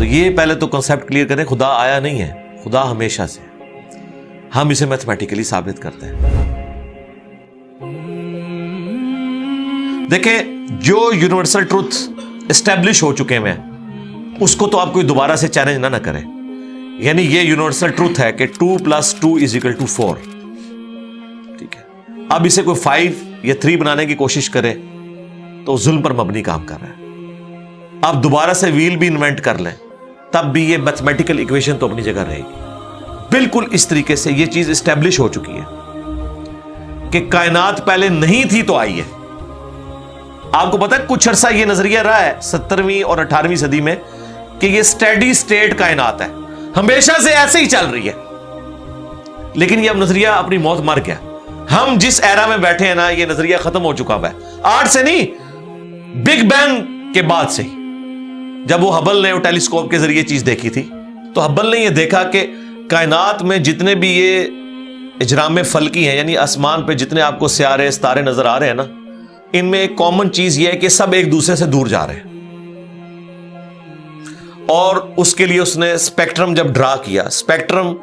تو یہ پہلے تو کنسیپٹ کلیئر کریں, خدا آیا نہیں ہے, خدا ہمیشہ سے, ہم اسے میتھمیٹیکلی ثابت کرتے ہیں. دیکھیں جو یونیورسل ٹروتھ اسٹیبلش ہو چکے ہیں اس کو تو آپ کوئی دوبارہ سے چیلنج نہ کریں. یعنی یہ یونیورسل ٹروتھ ہے کہ 2 + 2 = 4. ٹھیک ہے, اب اسے کوئی 5 یا 3 بنانے کی کوشش کرے تو ظلم پر مبنی کام کر رہا ہے. آپ دوبارہ سے ویل بھی انوینٹ کر لیں تب بھی یہ میتھمیٹیکل ایکویشن تو اپنی جگہ رہے گی. بالکل اس طریقے سے یہ چیز اسٹیبلش ہو چکی ہے کہ کائنات پہلے نہیں تھی تو آئی ہے. آپ کو پتا ہے کچھ عرصہ یہ نظریہ رہا ہے 17ویں اور 18ویں صدی میں کہ یہ اسٹیڈی اسٹیٹ کائنات ہے, ہمیشہ سے ایسے ہی چل رہی ہے. لیکن یہ اب نظریہ اپنی موت مر گیا. ہم جس ایرا میں بیٹھے ہیں نا یہ نظریہ ختم ہو چکا ہے. آج سے نہیں, بگ بینگ کے بعد سے ہی, جب وہ ہبل نے ٹیلیسکوپ کے ذریعے چیز دیکھی تھی تو ہبل نے یہ دیکھا کہ کائنات میں جتنے بھی یہ اجرام فلکی ہیں, یعنی آسمان پہ جتنے آپ کو سیارے ستارے نظر آ رہے ہیں نا, ان میں ایک کامن چیز یہ ہے کہ سب ایک دوسرے سے دور جا رہے ہیں. اور اس کے لیے اس نے اسپیکٹرم جب ڈرا کیا, اسپیکٹرم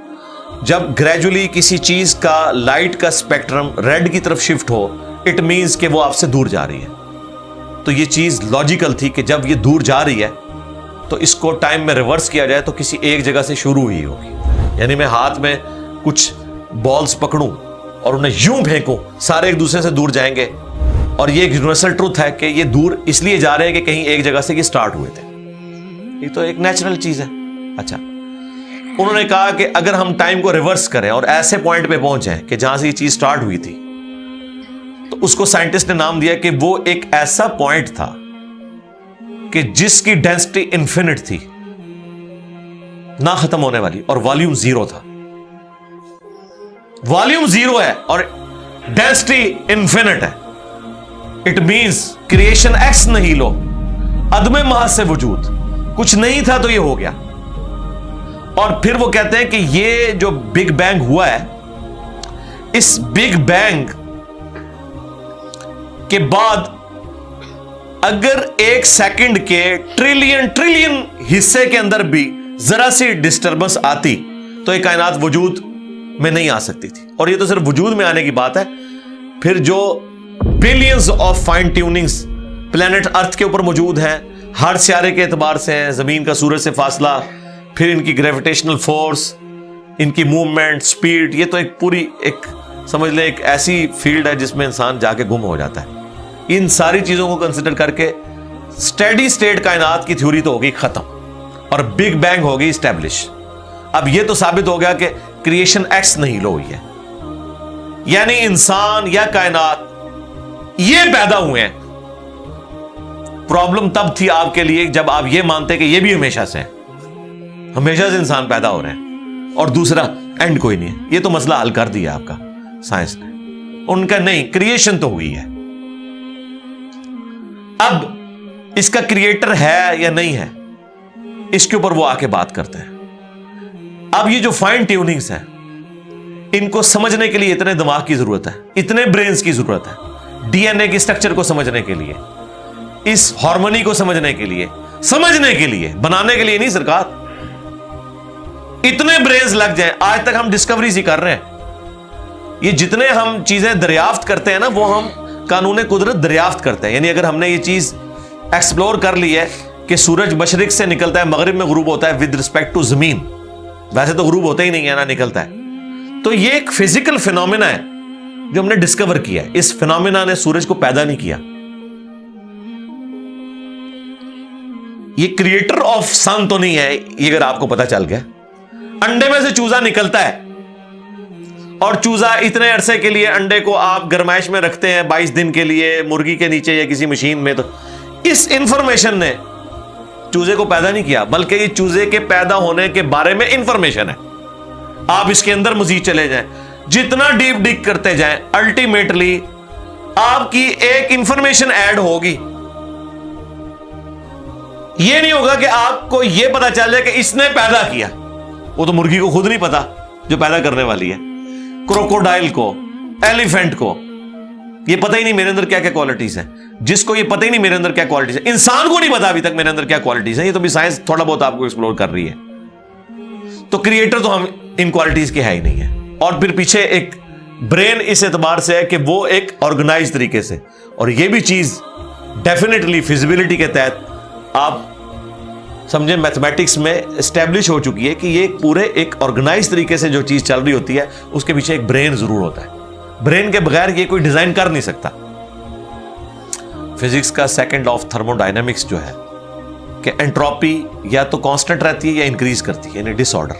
جب گریجولی کسی چیز کا لائٹ کا اسپیکٹرم ریڈ کی طرف شفٹ ہو, اٹ مینز کہ وہ آپ سے دور جا رہی ہے. تو یہ چیز لاجیکل تھی کہ جب یہ دور جا رہی ہے تو اس کو ٹائم میں ریورس کیا جائے تو کسی ایک جگہ سے شروع ہوئی ہوگی. یعنی میں ہاتھ میں کچھ بالز پکڑوں اور انہیں یوں پھینکوں, سارے ایک دوسرے سے دور جائیں گے. اور یہ ایک یونیورسل ٹروتھ ہے کہ یہ دور اس لیے جا رہے ہیں کہ کہیں ایک جگہ سے یہ سٹارٹ ہوئے تھے. یہ تو ایک نیچرل چیز ہے. اچھا, انہوں نے کہا کہ اگر ہم ٹائم کو ریورس کریں اور ایسے پوائنٹ پہ پہنچیں کہ جہاں سے یہ چیز سٹارٹ ہوئی تھی, تو اس کو سائنٹسٹ نے نام دیا کہ وہ ایک ایسا پوائنٹ تھا کہ جس کی ڈینسٹی انفینٹ تھی, نہ ختم ہونے والی, اور والیوم 0 تھا. والیوم 0 ہے اور ڈینسٹی انفینٹ ہے. اٹ مینز کریشن ایکس نہیں لو, عدم محض سے وجود, کچھ نہیں تھا تو یہ ہو گیا. اور پھر وہ کہتے ہیں کہ یہ جو بگ بینگ ہوا ہے, اس بگ بینگ کے بعد اگر 1 سیکنڈ کے ٹریلین حصے کے اندر بھی ذرا سی ڈسٹربنس آتی تو یہ کائنات وجود میں نہیں آ سکتی تھی. اور یہ تو صرف وجود میں آنے کی بات ہے, پھر جو billions of fine tunings planet earth کے اوپر موجود ہیں, ہر سیارے کے اعتبار سے ہیں, زمین کا سورج سے فاصلہ, پھر ان کی گریویٹیشنل فورس, ان کی موومنٹ, سپیڈ, یہ تو ایک پوری ایک سمجھ لیں ایک ایسی فیلڈ ہے جس میں انسان جا کے گم ہو جاتا ہے. ان ساری چیزوں کو کنسیڈر کر کے اسٹیڈی اسٹیٹ کائنات کی تھیوری تو ہوگی ختم اور بگ بینگ ہوگی اسٹیبلش. اب یہ تو ثابت ہو گیا کہ کریشن ایکس نہیں لو ہوئی ہے, یعنی انسان یا کائنات یہ پیدا ہوئے ہیں. پرابلم تب تھی آپ کے لیے جب آپ یہ مانتے کہ یہ بھی ہمیشہ سے ہیں, ہمیشہ سے انسان پیدا ہو رہے ہیں اور دوسرا اینڈ کوئی نہیں ہے. یہ تو مسئلہ حل کر دیا آپ کا سائنس نے. ان کا نہیں, کریشن تو ہوئی ہے. اب اس کا کریٹر ہے یا نہیں ہے, اس کے اوپر وہ آ کے بات کرتے ہیں. اب یہ جو فائن ٹیوننگز ہیں, ان کو سمجھنے کے لیے اتنے دماغ کی ضرورت ہے, اتنے برینز کی ضرورت ہے, ڈی این اے کی سٹرکچر کو سمجھنے کے لیے, اس ہارمونی کو سمجھنے کے لیے, بنانے کے لیے نہیں سرکار. اتنے برینز لگ جائیں. آج تک ہم ڈسکوریز ہی کر رہے ہیں. یہ جتنے ہم چیزیں دریافت کرتے ہیں نا, وہ ہم قانون قدرت دریافت کرتے ہیں. یعنی اگر ہم نے یہ چیز ایکسپلور کر لی ہے کہ سورج مشرق سے نکلتا ہے, مغرب میں غروب ہوتا ہے ود رسپیکٹ ٹو زمین, ویسے تو غروب ہوتا ہی نہیں ہے نا, نکلتا ہے. تو یہ ایک فزیکل فینومینا ہے جو ہم نے ڈسکور کیا ہے. اس فینومینا نے سورج کو پیدا نہیں کیا. یہ کریٹر آف سن تو نہیں ہے, یہ اگر آپ کو پتا چل گیا. انڈے میں سے چوزا نکلتا ہے اور چوزا اتنے عرصے کے لیے انڈے کو آپ گرمائش میں رکھتے ہیں 22 دن کے لیے مرغی کے نیچے یا کسی مشین میں. تو اس انفارمیشن نے چوزے کو پیدا نہیں کیا, بلکہ یہ چوزے کے پیدا ہونے کے بارے میں انفارمیشن ہے. آپ اس کے اندر مزید چلے جائیں, جتنا ڈیپ ڈگ کرتے جائیں, الٹیمیٹلی آپ کی ایک انفارمیشن ایڈ ہوگی. یہ نہیں ہوگا کہ آپ کو یہ پتا چل جائے کہ اس نے پیدا کیا. وہ تو مرغی کو خود نہیں پتا جو پیدا کرنے والی ہے. کروکوڈائل کو, ایلیفینٹ کو یہ پتہ ہی نہیں میرے اندر کیا کیا کوالٹیز ہیں. جس کو یہ پتہ ہی نہیں میرے اندر کیا کوالٹیز ہے. انسان کو نہیں پتا ابھی تک میرے اندر کیا کوالٹیز ہیں, یہ تو بھی سائنس تھوڑا بہت آپ کو ایکسپلور کر رہی ہے. تو کریٹر تو ہم ان کوالٹیز کے ہے ہی نہیں ہے. اور پھر پیچھے ایک برین اس اعتبار سے ہے کہ وہ ایک آرگنائز طریقے سے, اور یہ بھی چیز ڈیفینیٹلی فیزیبلٹی کے تحت آپ سمجھیں میتھمیٹکس میں اسٹیبلش ہو چکی ہے کہ یہ پورے ایک آرگنائز طریقے سے جو چیز چل رہی ہوتی ہے اس کے پیچھے ایک برین ضرور ہوتا ہے. برین کے بغیر یہ کوئی ڈیزائن کر نہیں سکتا. فزکس کا second law of thermo dynamics جو ہے کہ انٹروپی یا تو کانسٹنٹ رہتی ہے یا انکریز کرتی ہے, یعنی ڈس آرڈر.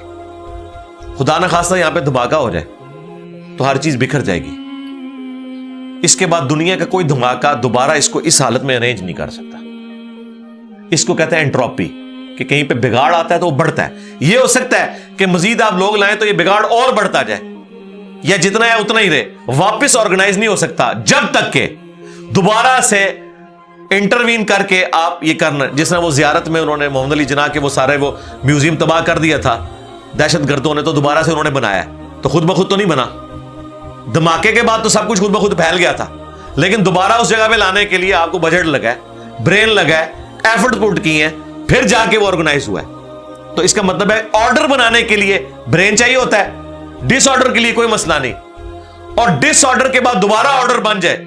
خدا نہ خواستہ یہاں پہ دھماکہ ہو جائے تو ہر چیز بکھر جائے گی. اس کے بعد دنیا کا کوئی دھماکہ دوبارہ اس کو اس حالت میں ارینج نہیں کر سکتا. اس کو کہتے ہیں انٹروپی, کہ کہیں پہ بگاڑ آتا ہے تو وہ بڑھتا ہے. یہ ہو سکتا ہے کہ مزید آپ لوگ لائیں تو یہ بگاڑ اور بڑھتا جائے, یا جتنا ہے اتنا ہی رہے, واپس آرگنائز نہیں ہو سکتا جب تک کہ دوبارہ سے انٹروین کر کے آپ یہ کرنا. جس طرح وہ زیارت میں انہوں نے محمد علی جناح کے وہ سارے وہ میوزیم تباہ کر دیا تھا دہشت گردوں نے, تو دوبارہ سے انہوں نے بنایا, تو خود بخود تو نہیں بنا. دھماکے کے بعد تو سب کچھ خود بخود پھیل گیا تھا, لیکن دوبارہ اس جگہ پہ لانے کے لیے آپ کو بجٹ لگا ہے, برین لگا ہے, ایفرٹ پٹ کی ہیں, پھر جا کے وہ آرگنائز ہوا ہے. تو اس کا مطلب ہے آرڈر بنانے کے لیے برین چاہیے ہوتا ہے, ڈس آرڈر کے لیے کوئی مسئلہ نہیں. اور ڈس آرڈر کے بعد دوبارہ آرڈر بن جائے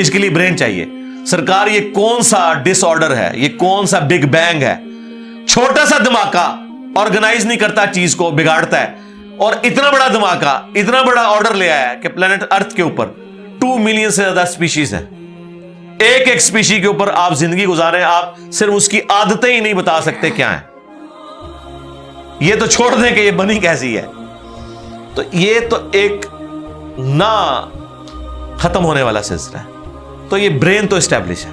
اس کے لیے برین چاہیے. سرکار یہ کون سا ڈس آرڈر ہے, یہ کون سا بگ بینگ ہے؟ چھوٹا سا دھماکہ آرگنائز نہیں کرتا, چیز کو بگاڑتا ہے. اور اتنا بڑا دھماکہ اتنا بڑا آرڈر لے آیا ہے کہ پلانٹ ارتھ کے اوپر 2 ملین سے زیادہ سپیشیز ہیں. ایک ایک سپیشی کے اوپر آپ زندگی گزارے, آپ صرف اس کی عادتیں ہی نہیں بتا سکتے کیا ہیں. یہ تو چھوڑ دیں کہ یہ بنی کیسی ہے. تو یہ تو ایک نہ ختم ہونے والا سلسلہ ہے. تو یہ برین تو اسٹیبلش ہے.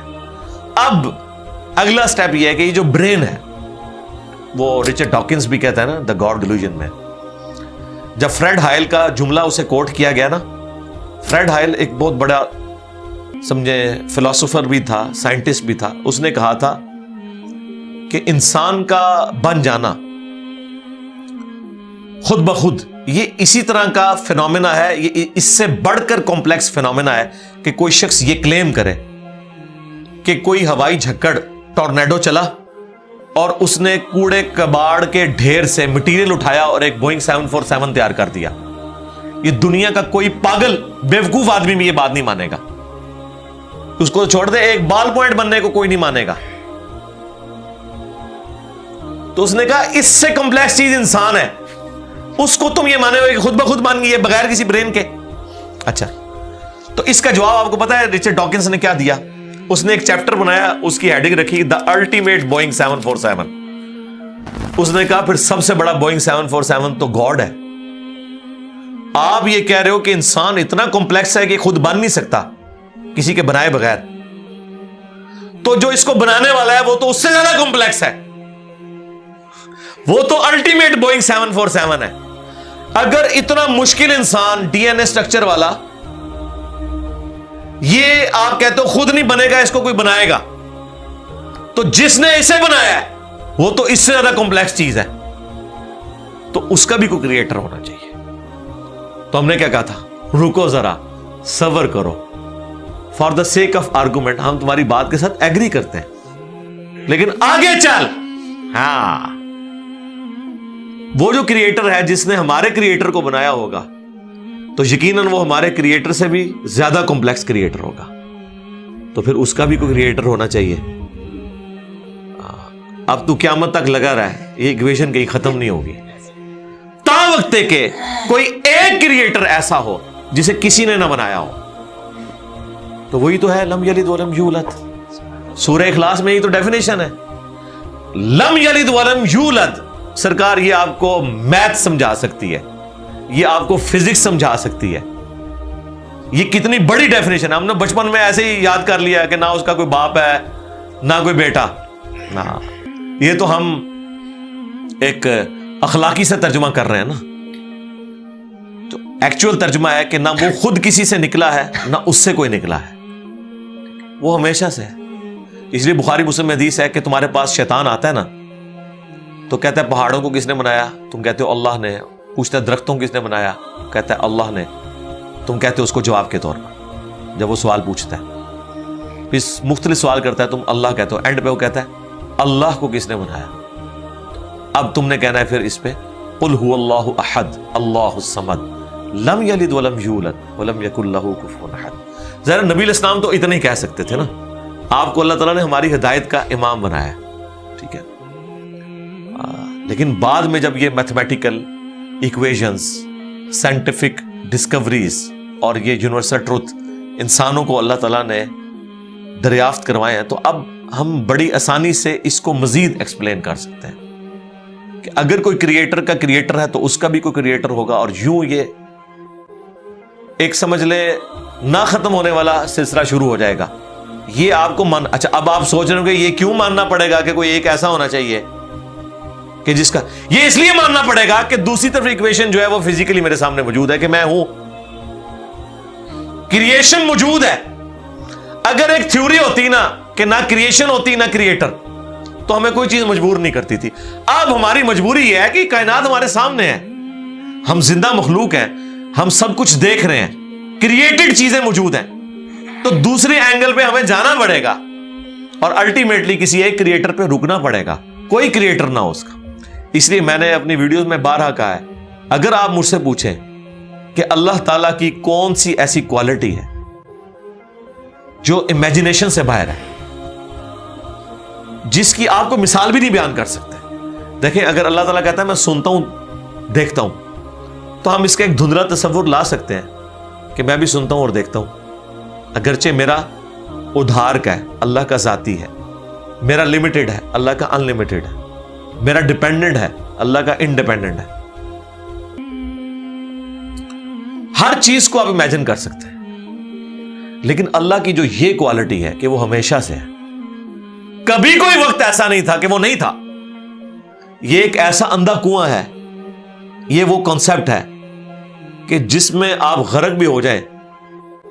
اب اگلا سٹیپ یہ ہے کہ یہ جو برین ہے, وہ رچرڈ ڈاکنز بھی کہتا ہے نا دا گاڈ ڈیلوژن میں, جب فریڈ ہائل کا جملہ اسے کوٹ کیا گیا نا, فریڈ ہائل ایک بہت بڑا سمجھے فلاسفر بھی تھا, سائنٹسٹ بھی تھا. اس نے کہا تھا کہ انسان کا بن جانا خود بخود یہ اسی طرح کا فینومینا ہے, یہ اس سے بڑھ کر کمپلیکس فینومینا ہے کہ کوئی شخص یہ کلیم کرے کہ کوئی ہوائی جھکڑ ٹورنیڈو چلا اور اس نے کوڑے کباڑ کے ڈھیر سے مٹیریل اٹھایا اور ایک بوئنگ 747 تیار کر دیا. یہ دنیا کا کوئی پاگل بیوقوف آدمی بھی یہ بات نہیں مانے گا. اس کو چھوڑ دے, ایک بال پوائنٹ بننے کو کوئی نہیں مانے گا. تو اس نے کہا اس سے کمپلیکس چیز انسان ہے, اس کو تم یہ مانے ہو کہ خود بخود مان گئی ہے بغیر کسی برین کے. اچھا, تو اس کا جواب آپ کو پتا ہے رچرڈ ڈاکنز نے کیا دیا؟ اس نے ایک چیپٹر بنایا, اس کی ہیڈنگ رکھی دا الٹیمیٹ بوئنگ 747. اس نے کہا پھر سب سے بڑا بوئنگ 747 تو گاڈ ہے. آپ یہ کہہ رہے ہو کہ انسان اتنا کمپلیکس ہے کہ خود بن نہیں سکتا کسی کے بنائے بغیر, تو جو اس کو بنانے والا ہے وہ تو اس سے زیادہ کمپلیکس ہے, وہ تو الٹیمیٹ بوئنگ 747 ہے. اگر اتنا مشکل انسان ڈی این اے اسٹرکچر والا یہ آپ کہتے ہو خود نہیں بنے گا, اس کو کوئی بنائے گا, تو جس نے اسے بنایا ہے وہ تو اس سے زیادہ کمپلیکس چیز ہے, تو اس کا بھی کوئی کریٹر ہونا چاہیے. تو ہم نے کیا کہا تھا, رکو ذرا صبر کرو, for the sake of argument ہم تمہاری بات کے ساتھ ایگری کرتے ہیں, لیکن آگے چل. ہاں, وہ جو کریٹر ہے جس نے ہمارے کریٹر کو بنایا ہوگا تو یقیناً وہ ہمارے کریٹر سے بھی زیادہ کمپلیکس کریٹر ہوگا, تو پھر اس کا بھی کوئی کریٹر ہونا چاہیے. اب تو قیامت تک لگا رہا ہے, یہ ایکویشن کہیں ختم نہیں ہوگی تا وقت کہ کوئی ایک کریٹر ایسا ہو جسے کسی نے نہ بنایا ہو. تو وہی تو ہے لم یلد ولم یولد. سورہ اخلاص میں یہ تو ڈیفینیشن ہے, لم یلد ولم یولد. سرکار یہ آپ کو میتھ سمجھا سکتی ہے, یہ آپ کو فزکس سمجھا سکتی ہے. یہ کتنی بڑی ڈیفینیشن ہے. ہم نے بچپن میں ایسے ہی یاد کر لیا کہ نہ اس کا کوئی باپ ہے نہ کوئی بیٹا. نہ, یہ تو ہم ایک اخلاقی سے ترجمہ کر رہے ہیں نا. تو ایکچوئل ترجمہ ہے کہ نہ وہ خود کسی سے نکلا ہے نہ اس سے کوئی نکلا ہے, وہ ہمیشہ سے ہے. اس لیے بخاری مسلم میں حدیث ہے کہ تمہارے پاس شیطان آتا ہے نا تو کہتا ہے پہاڑوں کو کس نے بنایا؟ تم کہتے ہو اللہ نے. پوچھتا ہے درختوں کو کس نے بنایا؟ کہتا ہے اللہ نے. تم کہتے ہو اس کو جواب کے طور پر جب وہ سوال پوچھتا ہے. پھر مختلف سوال کرتا ہے، تم اللہ کہتے ہو، اینڈ پہ وہ کہتا ہے اللہ کو کس نے بنایا؟ اب تم نے کہنا ہے پھر اس پہ قل هو اللہ احد اللہ الصمد لم یلد ولم یولد ولم یکن لہ کفوا احد۔ ذرا نبی علیہ السلام تو اتنا ہی کہہ سکتے تھے نا، آپ کو اللہ تعالیٰ نے ہماری ہدایت کا امام بنایا، ٹھیک ہے، لیکن بعد میں جب یہ میتھمیٹیکل ایکویشنز، سائنٹیفک ڈسکوریز اور یہ یونیورسل ٹروتھ انسانوں کو اللہ تعالیٰ نے دریافت کروائے ہیں، تو اب ہم بڑی آسانی سے اس کو مزید ایکسپلین کر سکتے ہیں کہ اگر کوئی کریٹر کا کریٹر ہے تو اس کا بھی کوئی کریٹر ہوگا، اور یوں یہ ایک سمجھ لے نہ ختم ہونے والا سلسلہ شروع ہو جائے گا۔ یہ آپ کو اچھا اب آپ سوچ رہے ہو کہ یہ کیوں ماننا پڑے گا کہ کوئی ایک ایسا ہونا چاہیے کہ جس کا، یہ اس لیے ماننا پڑے گا کہ دوسری طرف ایکویشن جو ہے وہ فزیکلی میرے سامنے موجود ہے کہ میں ہوں، کریشن موجود ہے۔ اگر ایک تھیوری ہوتی نا کہ نہ کریشن ہوتی نہ کریٹر تو ہمیں کوئی چیز مجبور نہیں کرتی تھی۔ اب ہماری مجبوری یہ ہے کہ کائنات ہمارے سامنے ہے، ہم زندہ مخلوق ہیں، ہم سب کچھ دیکھ رہے ہیں، کریٹڈ چیزیں موجود ہیں، تو دوسرے اینگل پہ ہمیں جانا پڑے گا اور الٹیمیٹلی کسی ایک کریٹر پہ رکنا پڑے گا، کوئی کریٹر نہ ہو اس کا۔ اس لیے میں نے اپنی ویڈیوز میں بارہا کہا ہے، اگر آپ مجھ سے پوچھیں کہ اللہ تعالیٰ کی کون سی ایسی کوالٹی ہے جو امیجنیشن سے باہر ہے، جس کی آپ کو مثال بھی نہیں بیان کر سکتے۔ دیکھیں اگر اللہ تعالیٰ کہتا ہے میں سنتا ہوں دیکھتا ہوں، تو ہم اس کا ایک دھندلا تصور لا سکتے ہیں کہ میں بھی سنتا ہوں اور دیکھتا ہوں، اگرچہ میرا ادھار کا ہے، اللہ کا ذاتی ہے، میرا لمیٹڈ ہے، اللہ کا ان لمیٹڈ ہے، میرا ڈیپینڈنٹ ہے، اللہ کا انڈیپینڈنٹ ہے۔ ہر چیز کو آپ امیجن کر سکتے ہیں، لیکن اللہ کی جو یہ کوالٹی ہے کہ وہ ہمیشہ سے ہے، کبھی کوئی وقت ایسا نہیں تھا کہ وہ نہیں تھا۔ یہ ایک ایسا اندھا کنواں ہے، یہ وہ کانسیپٹ ہے کہ جس میں آپ غرق بھی ہو جائیں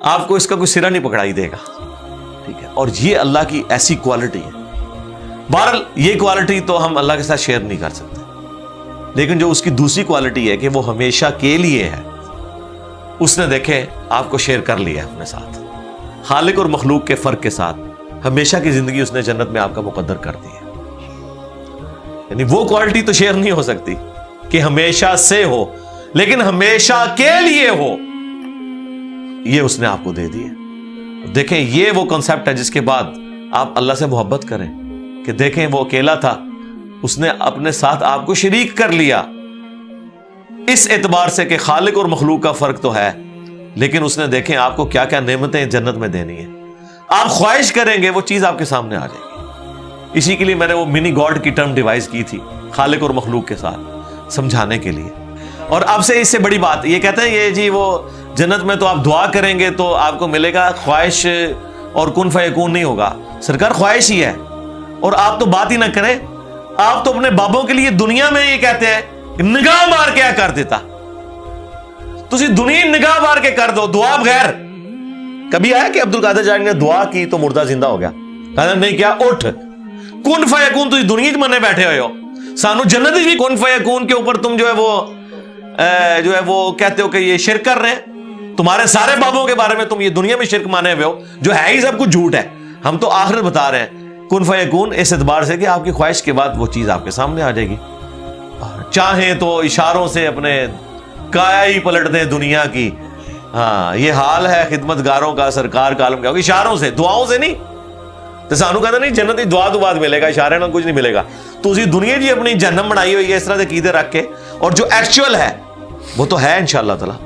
آپ کو اس کا کوئی سرا نہیں پکڑائی دے گا، ٹھیک ہے، اور یہ اللہ کی ایسی کوالٹی ہے۔ بہرحال یہ کوالٹی تو ہم اللہ کے ساتھ شیئر نہیں کر سکتے، لیکن جو اس کی دوسری کوالٹی ہے کہ وہ ہمیشہ کے لیے ہے، اس نے دیکھیں آپ کو شیئر کر لیا اپنے ساتھ، خالق اور مخلوق کے فرق کے ساتھ ہمیشہ کی زندگی اس نے جنت میں آپ کا مقدر کر دی ہے۔ یعنی وہ کوالٹی تو شیئر نہیں ہو سکتی کہ ہمیشہ سے ہو، لیکن ہمیشہ کے لیے ہو، یہ اس نے آپ کو دے دی ہے۔ دیکھیں یہ وہ کنسپٹ ہے جس کے بعد آپ اللہ سے محبت کریں کہ دیکھیں وہ اکیلا تھا، اس نے اپنے ساتھ آپ کو شریک کر لیا، اس اعتبار سے کہ خالق اور مخلوق کا فرق تو ہے، لیکن اس نے دیکھیں آپ کو کیا کیا نعمتیں جنت میں دینی ہے، آپ خواہش کریں گے وہ چیز آپ کے سامنے آ جائے گی۔ اسی کے لیے میں نے وہ منی گاڈ کی ٹرم ڈیوائز کی تھی خالق اور مخلوق کے ساتھ سمجھانے کے لیے۔ اور اب سے اس سے بڑی بات یہ کہتے ہیں یہ جی وہ جنت میں تو آپ دعا کریں گے تو آپ کو ملے گا، خواہش اور کن فیکون نہیں ہوگا۔ سرکار خواہش ہی ہے، اور آپ تو بات ہی نہ کریں، آپ تو اپنے بابوں کے لیے دنیا میں یہ کہتے ہیں نگاہ مار کے کر دیتا، تسی دنیا نگاہ مار کے کر دو دعا بغیر۔ کبھی آیا کہ عبد القادر جانی نے دعا کی تو مردہ زندہ ہو گیا؟ کہا نہیں کیا، اٹھ کن فیکون، تسی دنیا میں منے بیٹھے ہوئے ہو، سانو جنت بھی کن فیکون کے اوپر تم جو ہے وہ کہتے ہو کہ یہ شرک کر رہے ہیں، تمہارے سارے بابوں کے بارے میں تم یہ دنیا میں شرک مانے ہوئے ہو جو ہے ہی سب کچھ جھوٹ ہے، ہم تو آخرت بتا رہے ہیں کن فیکون، اس اعتبار سے کہ آپ کی خواہش کے بعد وہ چیز آپ کے سامنے آ جائے گی۔ چاہیں تو اشاروں سے اپنے کایا ہی پلٹ دیں دنیا کی، ہاں یہ حال ہے خدمت گاروں کا، سرکار کا عالم کیا، اشاروں سے، دعاؤں سے نہیں۔ تو سانو کہتا نہیں جنت کی دعا تو بعد ملے گا، اشارے نہ کچھ نہیں ملے گا۔ تو اسی دنیا جی اپنی جہنم بنائی ہوئی ہے اس طرح سے عقیدے رکھ کے، اور جو ایکچوئل ہے وہ تو ہے انشاءاللہ تعالی،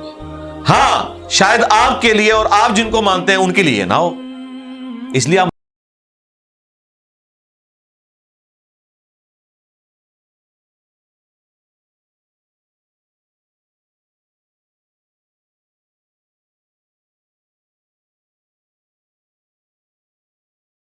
ہاں شاید آپ کے لیے اور آپ جن کو مانتے ہیں ان کے لیے نہ ہو، اس لیے آپ